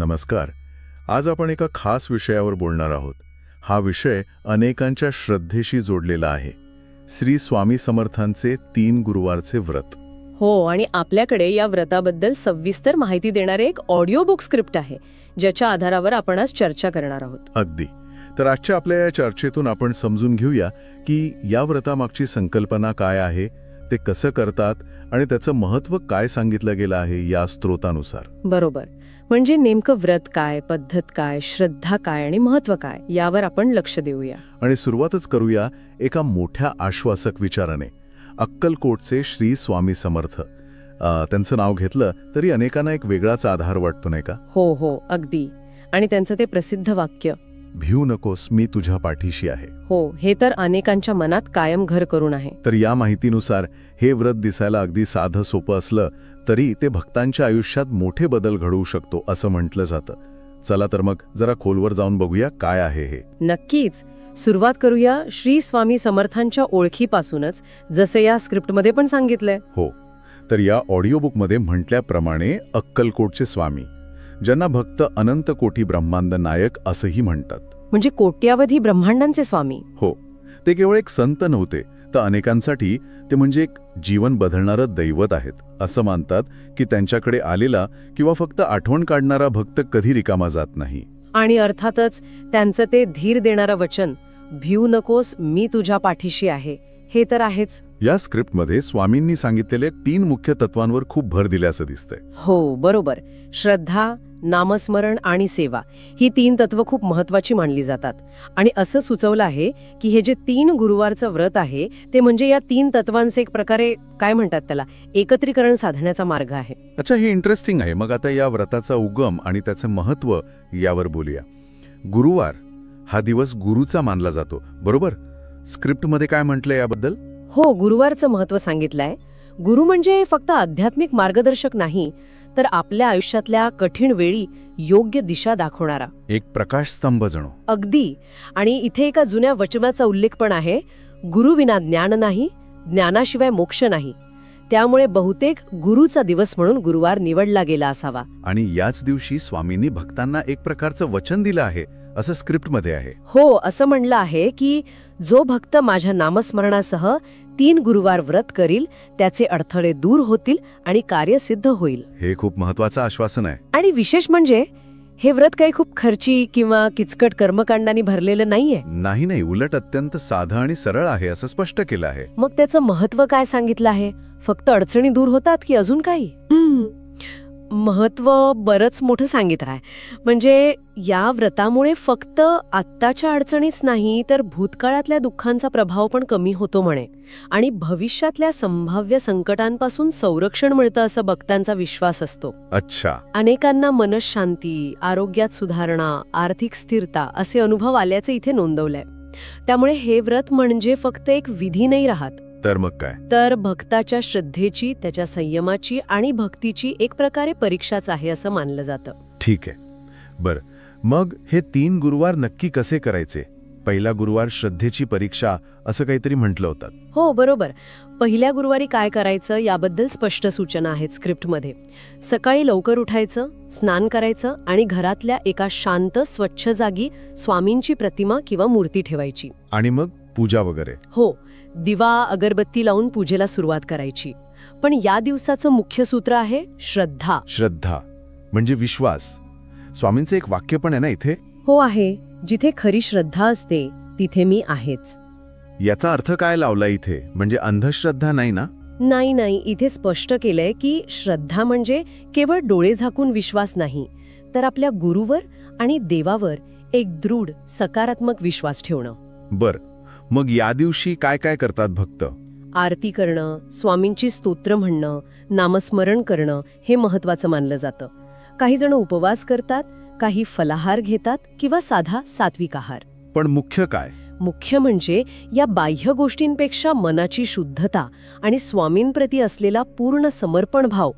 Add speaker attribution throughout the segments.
Speaker 1: नमस्कार. आज आपण एका खास विषयावर बोलणार आहोत. हा विषय अनेकांच्या श्रद्धेशी जोडलेला आहे. श्री स्वामी समर्थांचे 3 गुरुवारचे व्रत.
Speaker 2: हो, आणि आपल्याकडे या व्रताबद्दल सविस्तर माहिती देणारे एक ऑडिओ बुक स्क्रिप्ट आहे, ज्याच्या आधारावर आपण आज चर्चा करणार आहोत.
Speaker 1: अगदी. तर आजच्या आपल्या या चर्चेतून आपण समजून घेऊया की या व्रतामागची संकल्पना काय आहे, ते कसं करतात आणि त्याचं महत्त्व काय सांगितलं गेलं आहे या स्त्रोतानुसार.
Speaker 2: बरोबर. म्हणजे नेमकं व्रत काय, पद्धत काय, श्रद्धा काय आणि महत्त्व काय, यावर आपण लक्ष देऊया.
Speaker 1: आणि सुरुवातच करूया एका मोठ्या आश्वासक विचाराने. अक्कलकोटचे श्री स्वामी समर्थ. त्यांचं नाव घेतलं तरी अनेकांना एक वेगळाच आधार वाटतो, नाही का?
Speaker 2: हो हो, अगदी. आणि त्यांचं ते प्रसिद्ध वाक्य,
Speaker 1: भिऊ नकोस, मी तुझ्या पाठीशी आहे.
Speaker 2: हो, हे तर अनेकांच्या मनात कायम घर करून आहे.
Speaker 1: तर या माहितीनुसार हे व्रत दिसायला अगदी साधं सोपं असलं तरी ते भक्तांच्या आयुष्यात मोठे बदल घडवू शकतो असं म्हटलं जातं. चला तर मग जरा खोलवर जाऊन बघूया काय आहे हे.
Speaker 2: नक्कीच. सुरुवात करूया श्री स्वामी समर्थांच्या ओळखीपासूनच, जसे या स्क्रिप्टमध्ये पण सांगितलंय.
Speaker 1: हो. तर या ऑडिओ बुकमध्ये म्हटल्याप्रमाणे अक्कलकोटचे स्वामी, ज्यांना भक्त अनंत कोटी ब्रह्मांड नायक असंही म्हणतात.
Speaker 2: म्हणजे कोट्यावधी ब्रह्मांडांचे स्वामी.
Speaker 1: हो. ते केवळ एक संत नव्हते, तर अनेकांसाठी ते म्हणजे एक जीवन बदलणारं दैवत आहेत. असं मानतात की त्यांच्याकडे आलेला किंवा फक्त आठवण काढणारा भक्त कधी रिकामा जात नाही.
Speaker 2: आणि अर्थातच त्यांचं ते धीर देणारं वचन, भिऊ नकोस, मी तुझ्या पाठीशी आहे, हे तर आहेच.
Speaker 1: या स्क्रिप्टमध्ये स्वामींनी सांगितलेल्या 3 मुख्य तत्वांवर खूप भर दिल्याचं दिसतंय.
Speaker 2: हो, बरोबर. श्रद्धा, नामस्मरण आणि सेवा, ही 3 तत्व खूप महत्वाची मानली जातात. आणि असं सुचवलं आहे की हे जे 3 गुरुवारचं व्रत आहे ते म्हणजे या 3 तत्वांचे एक प्रकारे काय म्हणतात त्याला, एकत्रीकरण साधण्याचा मार्ग आहे.
Speaker 1: अच्छा, हे इंटरेस्टिंग आहे. मग आता या व्रताचा उगम आणि त्याचं महत्त्व यावर बोलूया. गुरुवार हा दिवस गुरुचा मानला जातो, बरोबर? स्क्रिप्टमध्ये काय म्हटलंय याबद्दल?
Speaker 2: हो, गुरुवारचं महत्त्व सांगितलंय. गुरु म्हणजे फक्त आध्यात्मिक मार्गदर्शक नाही, तर आपल्या आयुष्यातल्या कठीण वेळी योग्य दिशा दाखवणारा
Speaker 1: एक प्रकाशस्तंभ जणू.
Speaker 2: अगदी. आणि इथे एका जुन्या वचनाचा उल्लेख पण आहे, गुरु विना ज्ञान नाही, ज्ञानाशिवाय मोक्ष नाही. त्यामुळे बहुतेक गुरुचा दिवस म्हणून गुरुवार निवडला गेला असावा.
Speaker 1: आणि याच दिवशी स्वामींनी भक्तांना एक प्रकारचं वचन दिलं आहे असं स्क्रिप्टमध्ये आहे.
Speaker 2: हो, असं म्हणलं आहे की जो भक्त माझ्या नामस्मरणासह 3 गुरुवार व्रत करील, त्याचे अडथळे दूर होतील आणि कार्य सिद्ध होईल.
Speaker 1: हे खूप महत्वाचं आश्वासन आहे.
Speaker 2: आणि विशेष म्हणजे हे व्रत काही खूप खर्ची किंवा किचकट कर्मकांडांनी भरलेलं नाहीये.
Speaker 1: नाही, उलट अत्यंत साधं आणि सरळ आहे असं स्पष्ट केलं आहे.
Speaker 2: मग त्याचं महत्त्व काय सांगितलं आहे? फक्त अडचणी दूर होतात की अजून काही? महत्त्व बरंच मोठं सांगितलं आहे. म्हणजे या व्रतामुळे फक्त आत्ताच्या अडचणीच नाही, तर भूतकाळातल्या दुःखांचा प्रभाव पण कमी होतो म्हणे. आणि भविष्यातल्या संभाव्य संकटांपासून संरक्षण मिळतं असं भक्तांचा विश्वास असतो.
Speaker 1: अच्छा.
Speaker 2: अनेकांना मनःशांती, आरोग्यात सुधारणा, आर्थिक स्थिरता असे अनुभव आल्याचे इथे नोंदवलंय. त्यामुळे हे व्रत म्हणजे फक्त एक विधी नाही राहत,
Speaker 1: तर मग काय,
Speaker 2: तर भक्ताच्या श्रद्धेची, त्याच्या संयमाची आणि भक्तीची एक प्रकारे परीक्षाच आहे असं मानलं जातं.
Speaker 1: ठीक आहे. बरं, मग हे 3 गुरुवार नक्की कसे करायचे? पहिला गुरुवार श्रद्धेची परीक्षा असं काहीतरी म्हटलं होतं.
Speaker 2: हो, बरोबर. पहिल्या गुरुवारी काय करायचं याबद्दल स्पष्ट सूचना आहेत स्क्रिप्टमध्ये. सकाळी लवकर उठायचं, स्नान करायचं आणि घरातल्या एका शांत स्वच्छ जागी स्वामींची प्रतिमा किंवा मूर्ती ठेवायची.
Speaker 1: आणि मग पूजा वगैरे?
Speaker 2: हो, दिवा अगरबत्ती लावून पूजेला सुरुवात करायची. पण या दिवसाचं मुख्य सूत्र आहे श्रद्धा.
Speaker 1: श्रद्धा म्हणजे विश्वास. स्वामींचं एक वाक्य पण आहे ना इथे?
Speaker 2: हो आहे, जिथे खरी श्रद्धा असते तिथे मी आहेच.
Speaker 1: याचा अर्थ काय लावला इथे? म्हणजे अंधश्रद्धा नाही ना?
Speaker 2: नाही, इथे स्पष्ट केलंय की श्रद्धा म्हणजे केवळ डोळे झाकून विश्वास नाही, तर आपल्या गुरुवर आणि देवावर एक दृढ सकारात्मक विश्वास ठेवणं.
Speaker 1: बरं, मग या दिवशी काय काय करतात भक्त?
Speaker 2: आरती करणं, स्वामींची स्तोत्र म्हणणं, नामस्मरण करणं हे महत्वाचं मानलं जातं. काही जण उपवास करतात, काही फलाहार घेतात किंवा साधा सात्विक आहार.
Speaker 1: पण मुख्य काय?
Speaker 2: मुख्य म्हणजे या बाह्य गोष्टींपेक्षा मनाची शुद्धता आणि स्वामींप्रती असलेला पूर्ण समर्पण भाव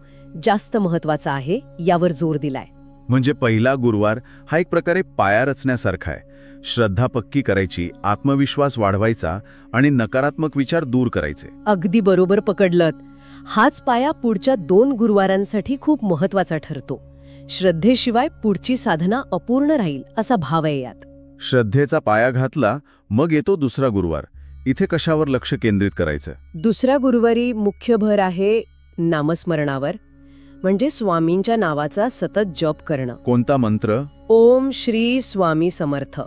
Speaker 2: जास्त महत्वाचा आहे, यावर जोर दिलाय.
Speaker 1: म्हणजे पहिला गुरुवार हा एक प्रकारे पाया रचण्यासारखा आहे. श्रद्धा पक्की करायची, आत्मविश्वास वाढवायचा आणि नकारात्मक विचार दूर करायचे.
Speaker 2: अगदी बरोबर पकडलत. हाच पाया पुढच्या 2 गुरुवारांसाठी खूप महत्वाचा ठरतो. श्रद्धेशिवाय पुढची साधना अपूर्ण राहील असा भाव आहे यात.
Speaker 1: श्रद्धेचा पाया घातला, मग येतो दुसरा गुरुवार. इथे कशावर लक्ष केंद्रित करायचं?
Speaker 2: दुसऱ्या गुरुवारी मुख्य भर आहे नामस्मरणावर, म्हणजे स्वामींच्या नावाचा सतत जप करणं.
Speaker 1: कोणता मंत्र?
Speaker 2: ओम श्री स्वामी समर्थ.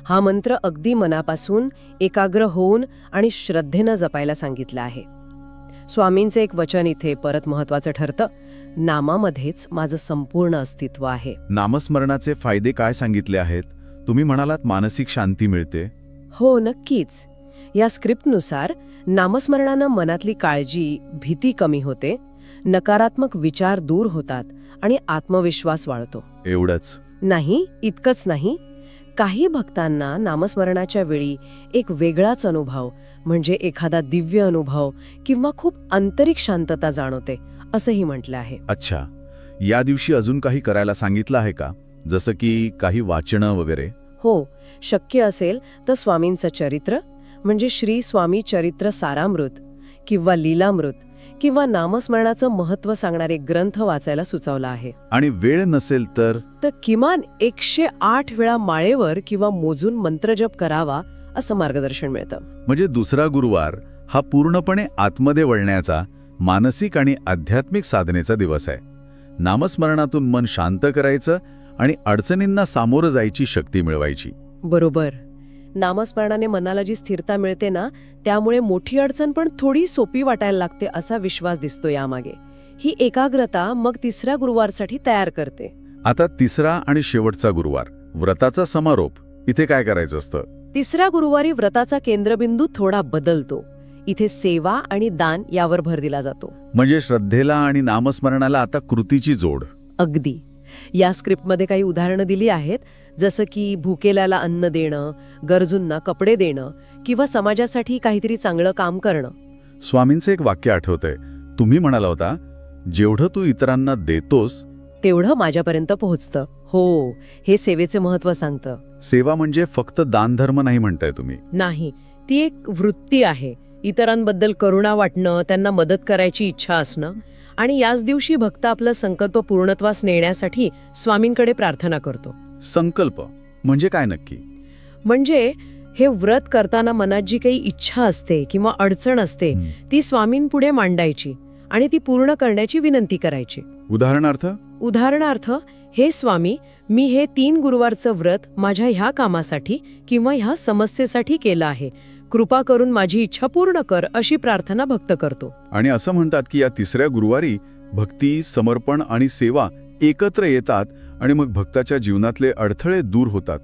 Speaker 2: हा मंत्र अगदी मनापासून एकाग्र होऊन आणि श्रद्धेनं जपायला सांगितलं आहे. स्वामींचं एक वचन इथे परत महत्वाचं ठरतं, नामामध्येच माझं संपूर्ण अस्तित्व आहे.
Speaker 1: नामस्मरणाचे फायदे काय सांगितले आहेत? तुम्ही म्हणालात मानसिक शांती मिळते.
Speaker 2: हो, नक्कीच. या स्क्रिप्टनुसार नामस्मरणानं मनातली काळजी, भीती कमी होते, नकारात्मक विचार दूर होतात आणि आत्मविश्वास वाढतो.
Speaker 1: एवढंच
Speaker 2: नाही, इतकंच नाही. काही भक्तांना नामस्मरणाच्या वेळी एक वेगळाच अनुभव, म्हणजे एखादा दिव्य अनुभव किंवा खूप आंतरिक शांतता जाणवते, असंही म्हटलं आहे.
Speaker 1: अच्छा, या दिवशी अजून काही करायला सांगितलं आहे का? जसं की काही वाचणं वगैरे?
Speaker 2: हो, शक्य असेल तर स्वामींचं चरित्र, म्हणजे श्री स्वामी चरित्र सारामृत किंवा लीलामृत किंवा नामस्मरणाचं महत्त्व सांगणारे ग्रंथ वाचायला सुचवला आहे.
Speaker 1: आणि वेळ नसेल तर
Speaker 2: किमान 108 वेळा माळेवर किंवा मोजून मंत्रजप करावा असं मार्गदर्शन मिळतं.
Speaker 1: म्हणजे दुसरा गुरुवार हा पूर्णपणे आतमध्ये वळण्याचा, मानसिक आणि आध्यात्मिक साधनेचा दिवस आहे. नामस्मरणातून मन शांत करायचं आणि अडचणींना सामोरं जायची शक्ती मिळवायची.
Speaker 2: बरोबर. नामस्मरणाने मनाला जी स्थिरता मिळते ना, त्यामुळे मोठी अडचण पण थोडी सोपी वाटायला लागते असा विश्वास दिसतो यामागे. ही एकाग्रता मग तिसऱ्या गुरुवारसाठी तयार करते.
Speaker 1: आता तिसरा आणि शेवटचा गुरुवार, व्रताचा समारोप. इथे काय करायचं असतं?
Speaker 2: तिसऱ्या गुरुवारी व्रताचा केंद्रबिंदू थोडा बदलतो. इथे सेवा आणि दान यावर भर दिला जातो.
Speaker 1: म्हणजे श्रद्धेला आणि नामस्मरणाला आता कृतीची जोड.
Speaker 2: अगदी. या स्क्रिप्टमध्ये काही उदाहरणं दिली आहेत, जसं की भुकेल्याला अन्न देणं, गरजूंना कपडे देणं किंवा समाजासाठी काहीतरी चांगलं काम करणं.
Speaker 1: स्वामींचं एक वाक्य आठवतंय. तुम्ही म्हणाला होता, जेवढं तू इतरांना देतोस
Speaker 2: तेवढं माझ्यापर्यंत पोहोचतं. हो, हे सेवेचे महत्त्व सांगतं.
Speaker 1: सेवा म्हणजे फक्त दानधर्म नाही म्हणताय तुम्ही?
Speaker 2: नाही, ती एक वृत्ती आहे. इतरांबद्दल करुणा वाटणं, त्यांना मदत करायची इच्छा असणं. आणि याच दिवशी भक्त आपला संकल्प पूर्णत्वास नेण्यासाठी स्वामींकडे प्रार्थना करतो.
Speaker 1: संकल्प म्हणजे काय नक्की?
Speaker 2: म्हणजे हे व्रत करताना मनात जी काही इच्छा असते किंवा अडचण असते, ती स्वामींपुढे मांडायची आणि ती पूर्ण करण्याची विनंती करायची. उदाहरणार्थ, हे स्वामी, मी हे 3 गुरुवारचं व्रत माझ्या ह्या कामासाठी किंवा ह्या समस्येसाठी केलं आहे. कृपा करून माझी इच्छा पूर्ण कर, अशी प्रार्थना भक्त करतो.
Speaker 1: आणि असं म्हणतात की या तिसऱ्या गुरुवारी भक्ती, समर्पण आणि सेवा एकत्र येतात आणि मग भक्ताच्या जीवनातले अडथळे दूर होतात.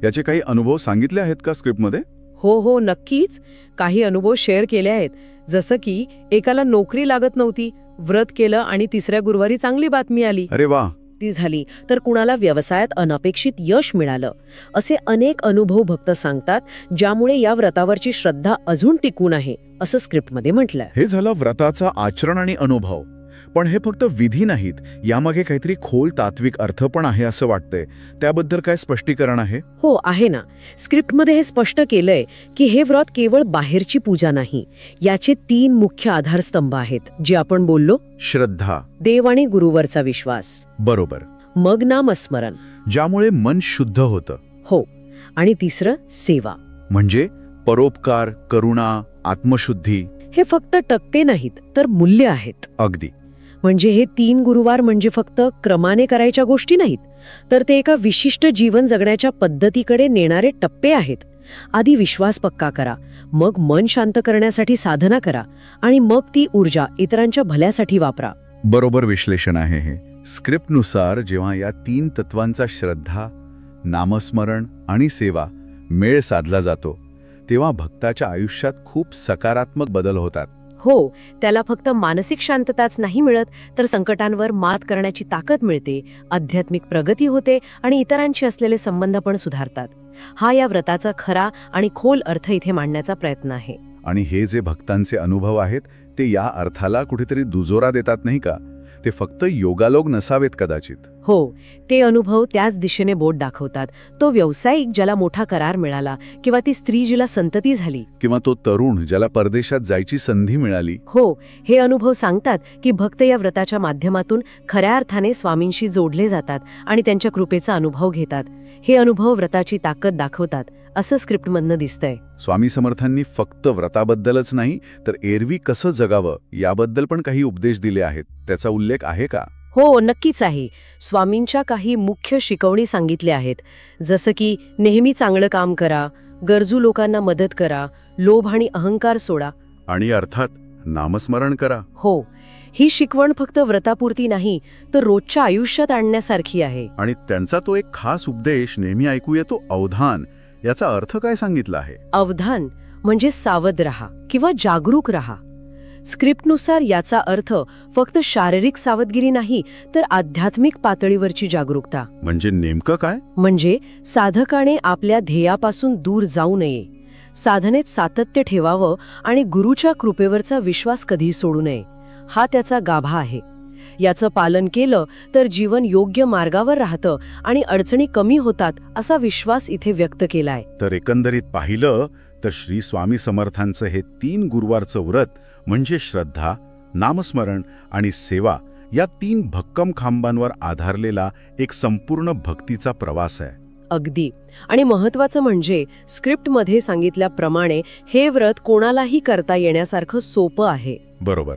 Speaker 1: याचे काही अनुभव सांगितले आहेत का स्क्रिप्टमध्ये?
Speaker 2: हो, नक्कीच. काही अनुभव शेअर केले आहेत. जसं की एकाला नोकरी लागत नव्हती, व्रत केलं आणि तिसऱ्या गुरुवारी चांगली बातमी आली.
Speaker 1: अरे वा.
Speaker 2: ती झाली. तर कुणाला व्यवसायात अनपेक्षित यश मिळालं. असे अनेक अनुभव भक्त सांगतात, ज्यामुळे या व्रतावरची श्रद्धा अजून टिकून आहे, असं स्क्रिप्टमध्ये म्हटलंय.
Speaker 1: हे झालं व्रताचा आचरण आणि अनुभव. पण हे फक्त विधी नाहीत, यामागे काहीतरी खोल तात्विक अर्थ पण आहे असं वाटतंय. त्याबद्दल काय स्पष्टीकरण आहे?
Speaker 2: हो, आहे ना. स्क्रिप्टमध्ये हे स्पष्ट केलंय की हे व्रत केवळ बाहेरची पूजा नाही. याचे 3 मुख्य आधारस्तंभ आहेत, जे आपण बोललो.
Speaker 1: श्रद्धा,
Speaker 2: देव आणि गुरुवरचा विश्वास.
Speaker 1: बरोबर.
Speaker 2: मग नामस्मरण,
Speaker 1: ज्यामुळे मन शुद्ध होतं.
Speaker 2: हो. आणि तिसरं सेवा,
Speaker 1: म्हणजे परोपकार, करुणा, आत्मशुद्धी.
Speaker 2: हे फक्त टक्के नाहीत, तर मूल्य आहेत.
Speaker 1: अगदी.
Speaker 2: म्हणजे हे 3 गुरुवार म्हणजे फक्त क्रमाने करायच्या गोष्टी नाहीत, तर ते एका विशिष्ट जीवन जगण्याच्या पद्धतीकडे नेणारे टप्पे आहेत. आधी विश्वास पक्का करा, मग मन शांत करण्यासाठी साधना करा आणि मग ती ऊर्जा इतरांच्या भल्यासाठी वापरा.
Speaker 1: बरोबर विश्लेषण आहे हे. स्क्रिप्टनुसार जेव्हा या 3 तत्वांचा श्रद्धा, नामस्मरण आणि सेवा मेळ साधला जातो, तेव्हा भक्ताच्या आयुष्यात खूप सकारात्मक बदल होतात.
Speaker 2: हो, त्याला फक्त मानसिक शांतताच नाही मिळत, तर संकटांवर मात करण्याची ताकद मिळते, आध्यात्मिक प्रगती होते आणि इतरांशी असलेले संबंध पण सुधारतात. हा या व्रताचा खरा आणि खोल अर्थ इथे मांडण्याचा प्रयत्न आहे.
Speaker 1: आणि हे जे भक्तांचे अनुभव आहेत, ते या अर्थाला कुठेतरी दुजोरा देतात नाही का? ते फक्त योगालोक नसावेत कदाचित.
Speaker 2: हो, ते अनुभव त्याच दिशेने बोट दाखवतात. तो व्यावसायिक ज्याला मोठा करार मिळाला, किंवा ती स्त्री जिला संतती झाली.
Speaker 1: किंवा तो तरुण ज्याला परदेशात जायची संधी मिळाली.
Speaker 2: हो, हे अनुभव सांगतात की भक्त या व्रताच्या माध्यमातून खऱ्या अर्थाने स्वामींशी जोडले जातात आणि त्यांच्या कृपेचा अनुभव घेतात. हे अनुभव व्रताची ताकद दाखवतात, असं स्क्रिप्टमधनं दिसतंय.
Speaker 1: स्वामी समर्थांनी फक्त व्रताबद्दलच नाही तर एरवी कसं जगावं याबद्दल पण काही उपदेश दिले आहेत. त्याचा उल्लेख आहे का?
Speaker 2: हो, नक्कीच आहे. स्वामींच्या काही मुख्य शिकवणी सांगितल्या आहेत, जसं की नेहमी चांगलं काम करा, गरजू लोकांना मदत करा, लोभ आणि अहंकार सोडा.
Speaker 1: आणि अर्थात नामस्मरण करा.
Speaker 2: हो, ही शिकवण फक्त व्रतापुरती नाही तर रोजच्या आयुष्यात आणण्यासारखी आहे.
Speaker 1: आणि त्यांचा तो एक खास उपदेश नेहमी ऐकू येतो, अवधान. याचा अर्थ काय सांगितला आहे?
Speaker 2: अवधान म्हणजे सावध रहा किंवा जागरूक रहा. स्क्रिप्टनुसार याचा अर्थ फक्त शारीरिक सावधगिरी नाही तर आध्यात्मिक पातळीवरची जागरूकता.
Speaker 1: म्हणजे नेमकं काय?
Speaker 2: म्हणजे साधकाने आपल्या ध्येयापासून दूर जाऊ नये, साधनेत सातत्य ठेवावं आणि गुरूच्या कृपेवरचा विश्वास कधी सोडू नये. हा त्याचा गाभा आहे. याचं पालन केलं तर जीवन योग्य मार्गावर राहतं आणि अडचणी कमी होतात, असा विश्वास इथे व्यक्त केलाय.
Speaker 1: तर एकंदरीत पाहिलं तर श्री स्वामी समर्थांचं हे 3 गुरुवारचं व्रत म्हणजे श्रद्धा, नामस्मरण आणि सेवा या 3 भक्कम खांबांवर आधारलेला एक संपूर्ण भक्तीचा प्रवास आहे.
Speaker 2: अगदी. आणि महत्वाचं म्हणजे स्क्रिप्टमध्ये सांगितल्याप्रमाणे हे व्रत कोणालाही करता येण्यासारखं सोपं आहे.
Speaker 1: बरोबर.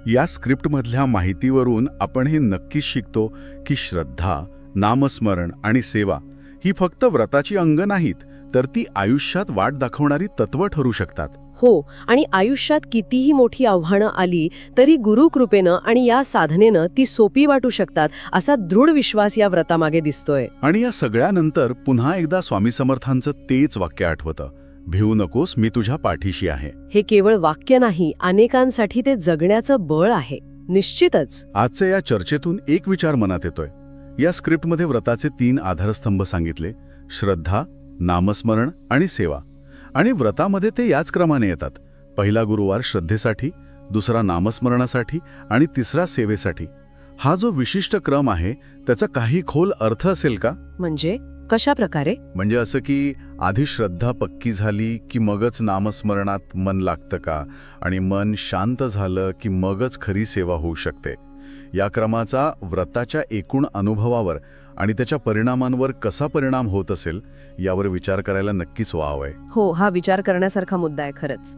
Speaker 1: या स्क्रिप्टमधल्या माहितीवरून आपण हे नक्कीच शिकतो की श्रद्धा, नामस्मरण आणि सेवा ही फक्त व्रताची अंग नाहीत, तर ती आयुष्यात वाट दाखवणारी तत्व ठरू शकतात.
Speaker 2: हो, आणि आयुष्यात कितीही मोठी आव्हानं आली तरी गुरुकृपेनं आणि या साधनेनं ती सोपी वाटू शकतात, असा दृढ विश्वास या व्रतामागे दिसतोय.
Speaker 1: आणि या सगळ्यानंतर पुन्हा एकदा स्वामी समर्थांचं तेच वाक्य आठवतं, भिवू नकोस, मी तुझ्या पाठीशी आहे.
Speaker 2: हे केवळ वाक्य नाही, अनेकांसाठी ते जगण्याचं बळ आहे. निश्चितच.
Speaker 1: आजच्या या चर्चेतून एक विचार मनात येतोय. या स्क्रिप्टमध्ये व्रताचे 3 आधारस्तंभ सांगितले, श्रद्धा, नामस्मरण आणि सेवा. आणि व्रतामध्ये ते याच क्रमाने येतात. पहिला गुरुवार श्रद्धेसाठी, दुसरा नामस्मरणासाठी आणि तिसरा सेवेसाठी. हा जो विशिष्ट क्रम आहे त्याचा काही खोल अर्थ असेल का?
Speaker 2: म्हणजे कशा प्रकारे?
Speaker 1: म्हणजे असं की आधी श्रद्धा पक्की झाली की मगच नामस्मरणात मन लागतं का? आणि मन शांत झालं की मगच खरी सेवा होऊ शकते. या क्रमाचा व्रताच्या एकूण अनुभवावर आणि त्याच्या परिणामांवर कसा परिणाम होत असेल यावर विचार करायला नक्कीच वाव आहे.
Speaker 2: हो, हा विचार करण्यासारखा मुद्दा आहे खरंच.